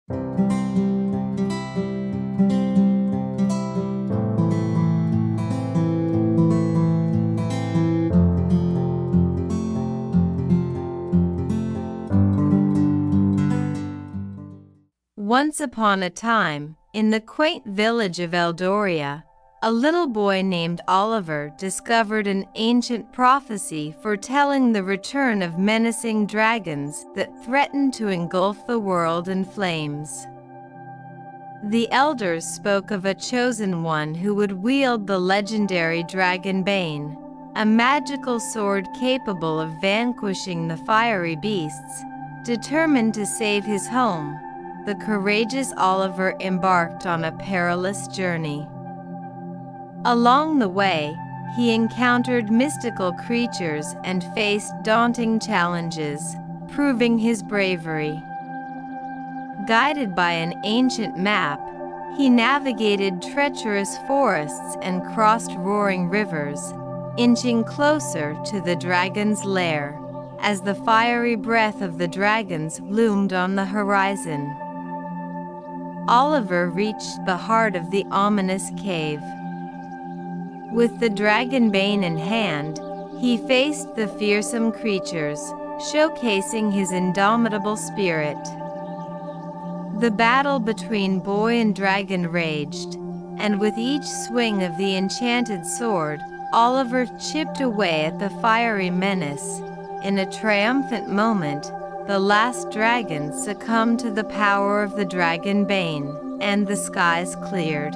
Once upon a time, in the quaint village of Eldoria, a little boy named Oliver discovered an ancient prophecy foretelling the return of menacing dragons that threatened to engulf the world in flames. The elders spoke of a chosen one who would wield the legendary Dragonbane, a magical sword capable of vanquishing the fiery beasts. Determined to save his home, the courageous Oliver embarked on a perilous journey. Along the way, he encountered mystical creatures and faced daunting challenges, proving his bravery. Guided by an ancient map, he navigated treacherous forests and crossed roaring rivers, inching closer to the dragon's lair, as the fiery breath of the dragons loomed on the horizon. Oliver reached the heart of the ominous cave. With the Dragonbane in hand, he faced the fearsome creatures, showcasing his indomitable spirit. The battle between boy and dragon raged, and with each swing of the enchanted sword, Oliver chipped away at the fiery menace. In a triumphant moment, the last dragon succumbed to the power of the Dragonbane, and the skies cleared.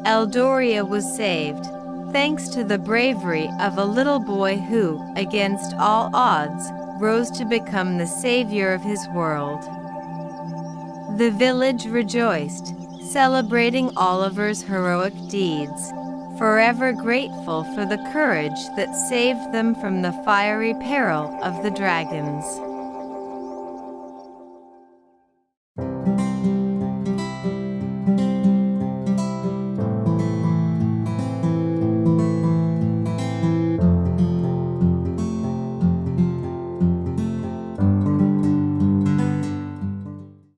Eldoria was saved, thanks to the bravery of a little boy who, against all odds, rose to become the savior of his world. The village rejoiced, celebrating Oliver's heroic deeds, forever grateful for the courage that saved them from the fiery peril of the dragons.